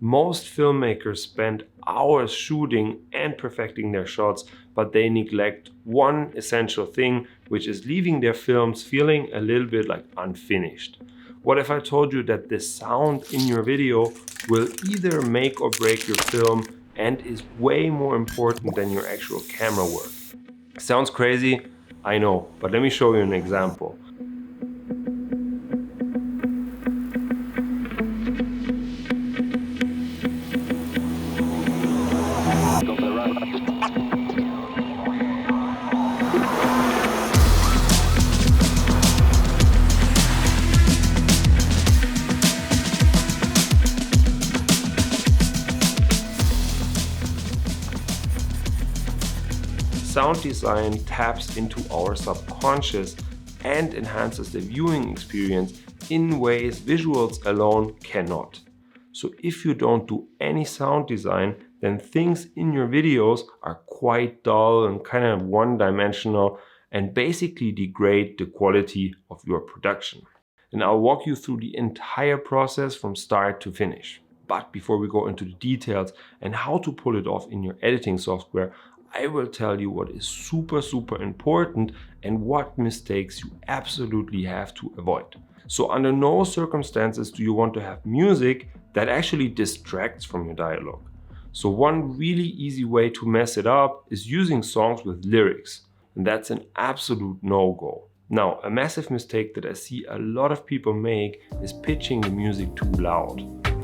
Most filmmakers spend hours shooting and perfecting their shots, but they neglect one essential thing, which is leaving their films feeling a little bit like unfinished. What if I told you that the sound in your video will either make or break your film and is way more important than your actual camera work? Sounds crazy, I know, but let me show you an example. Sound design taps into our subconscious and enhances the viewing experience in ways visuals alone cannot. So if you don't do any sound design, then things in your videos are quite dull and kind of one-dimensional and basically degrade the quality of your production. And I'll walk you through the entire process from start to finish. But before we go into the details and how to pull it off in your editing software, I will tell you what is super important and what mistakes you absolutely have to avoid. So under no circumstances do you want to have music that actually distracts from your dialogue. So one really easy way to mess it up is using songs with lyrics, and that's an absolute no-go. Now, a massive mistake that I see a lot of people make is pitching the music too loud.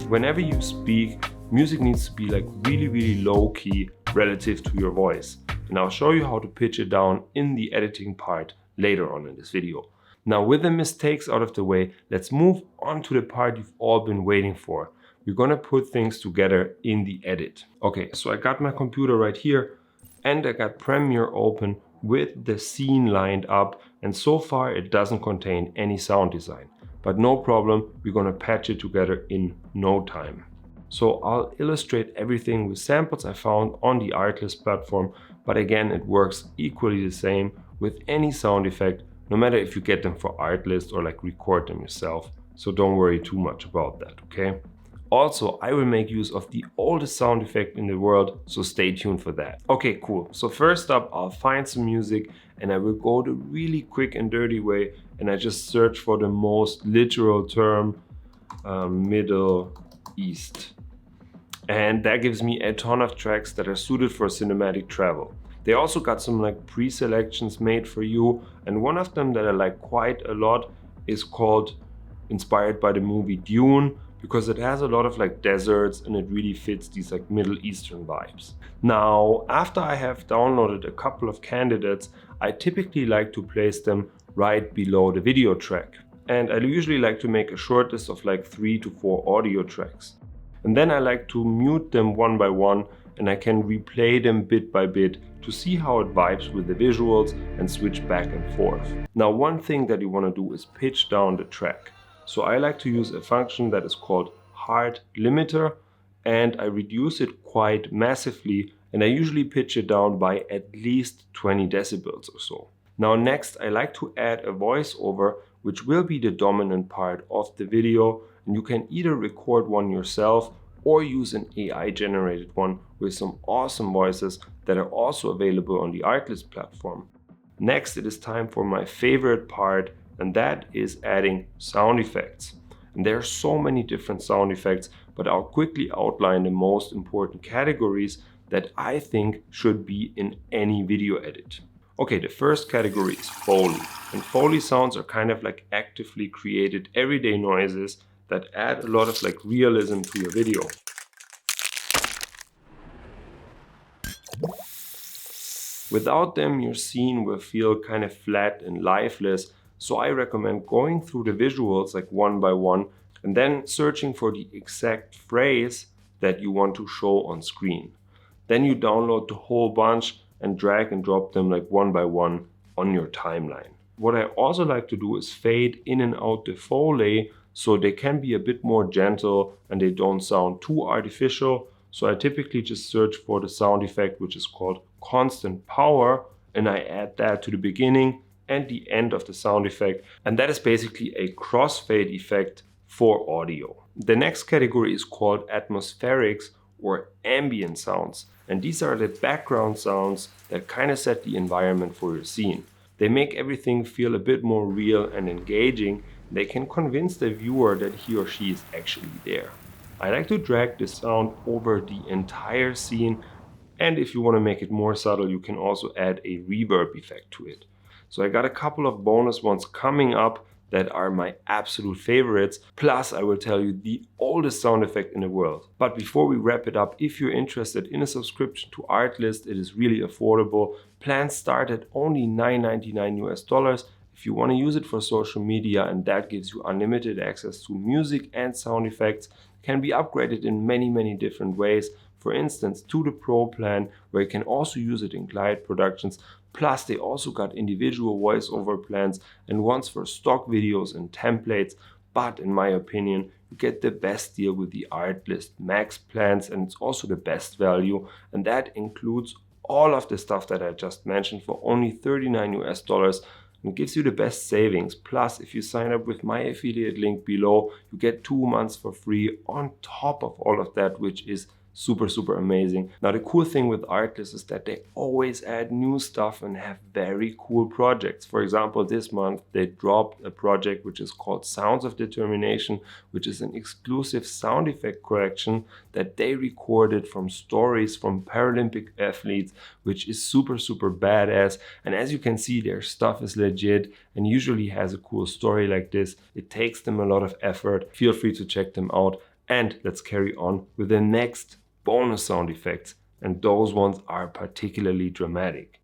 Whenever you speak, music needs to be like really low key relative to your voice. And I'll show you how to pitch it down in the editing part later on in this video. Now, with the mistakes out of the way, let's move on to the part you've all been waiting for. We're gonna put things together in the edit. Okay, so I got my computer right here and I got Premiere open with the scene lined up, and so far it doesn't contain any sound design. But no problem, we're gonna patch it together in no time. So I'll illustrate everything with samples I found on the Artlist platform, but again, it works equally the same with any sound effect, no matter if you get them for Artlist or like record them yourself. So don't worry too much about that, okay? Also, I will make use of the oldest sound effect in the world, so stay tuned for that. Okay, cool. So first up, I'll find some music and I will go the really quick and dirty way, and I just search for the most literal term, Middle East. And that gives me a ton of tracks that are suited for cinematic travel. They also got some like pre-selections made for you, and one of them that I like quite a lot is called Inspired by the movie Dune, because it has a lot of like deserts and it really fits these like Middle Eastern vibes. Now, after I have downloaded a couple of candidates, I typically like to place them right below the video track. And I usually like to make a short list of like 3 to 4 audio tracks. And then I like to mute them one by one, and I can replay them bit by bit to see how it vibes with the visuals and switch back and forth. Now, one thing that you want to do is pitch down the track. So I like to use a function that is called hard limiter, and I reduce it quite massively, and I usually pitch it down by at least 20 decibels or so. Now next, I like to add a voiceover, which will be the dominant part of the video, and you can either record one yourself or use an AI generated one with some awesome voices that are also available on the Artlist platform. Next, it is time for my favorite part, and that is adding sound effects. And there are so many different sound effects, but I'll quickly outline the most important categories that I think should be in any video edit. Okay, the first category is Foley. And Foley sounds are kind of like actively created everyday noises that add a lot of like realism to your video. Without them, your scene will feel kind of flat and lifeless. So I recommend going through the visuals like one by one and then searching for the exact phrase that you want to show on screen. Then you download the whole bunch and drag and drop them like one by one on your timeline. What I also like to do is fade in and out the Foley so they can be a bit more gentle and they don't sound too artificial. So I typically just search for the sound effect, which is called constant power, and I add that to the beginning and the end of the sound effect. And that is basically a crossfade effect for audio. The next category is called atmospherics or ambient sounds. And these are the background sounds that kind of set the environment for your scene. They make everything feel a bit more real and engaging. They can convince the viewer that he or she is actually there. I like to drag this sound over the entire scene, and if you want to make it more subtle, you can also add a reverb effect to it. So I got a couple of bonus ones coming up that are my absolute favorites. Plus, I will tell you the oldest sound effect in the world. But before we wrap it up, if you're interested in a subscription to Artlist, it is really affordable. Plans start at only $9.99 US. If you want to use it for social media, and that gives you unlimited access to music and sound effects, can be upgraded in many different ways. For instance, to the Pro plan, where you can also use it in Glide productions. Plus, they also got individual voiceover plans and ones for stock videos and templates. But in my opinion, you get the best deal with the Artlist Max plans, and it's also the best value. And that includes all of the stuff that I just mentioned for only $39 US. And gives you the best savings. Plus, if you sign up with my affiliate link below, you get 2 months for free on top of all of that, which is super amazing. Now, the cool thing with Artlist is that they always add new stuff and have very cool projects. For example, this month they dropped a project which is called Sounds of Determination, which is an exclusive sound effect collection that they recorded from stories from Paralympic athletes, which is super badass. And as you can see, their stuff is legit and usually has a cool story like this. It takes them a lot of effort. Feel free to check them out. And let's carry on with the next bonus sound effects, and those ones are particularly dramatic.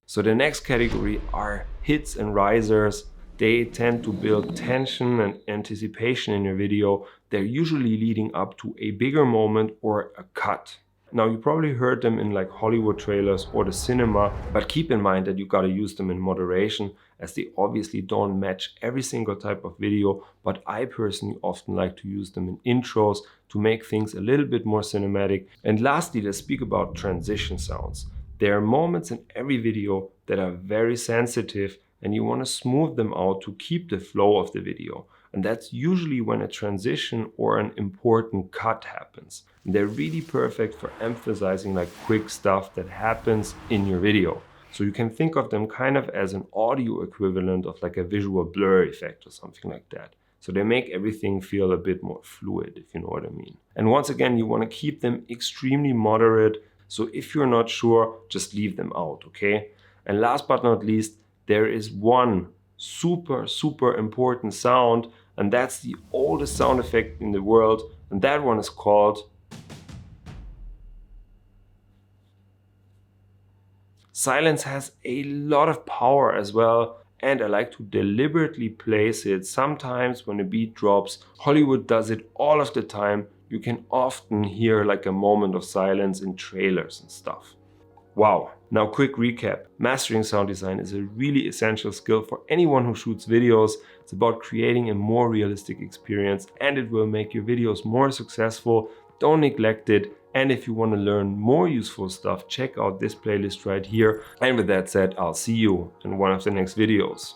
So the next category are hits and risers. They tend to build tension and anticipation in your video. They're usually leading up to a bigger moment or a cut. Now, you probably heard them in like Hollywood trailers or the cinema, but keep in mind that you gotta use them in moderation, as they obviously don't match every single type of video. But I personally often like to use them in intros to make things a little bit more cinematic. And lastly, let's speak about transition sounds. There are moments in every video that are very sensitive, and you want to smooth them out to keep the flow of the video. And that's usually when a transition or an important cut happens. And they're really perfect for emphasizing like quick stuff that happens in your video. So you can think of them kind of as an audio equivalent of like a visual blur effect or something like that. So they make everything feel a bit more fluid, if you know what I mean. And once again, you want to keep them extremely moderate. So if you're not sure, just leave them out, okay? And last but not least, there is one super important sound, and that's the oldest sound effect in the world, and that one is called silence. Has a lot of power as well, and I like to deliberately place it. Sometimes when a beat drops, Hollywood does it all of the time. You can often hear like a moment of silence in trailers and stuff. Wow. Now, quick recap. Mastering sound design is a really essential skill for anyone who shoots videos. It's about creating a more realistic experience, and it will make your videos more successful. Don't neglect it. And if you want to learn more useful stuff, check out this playlist right here. And with that said, I'll see you in one of the next videos.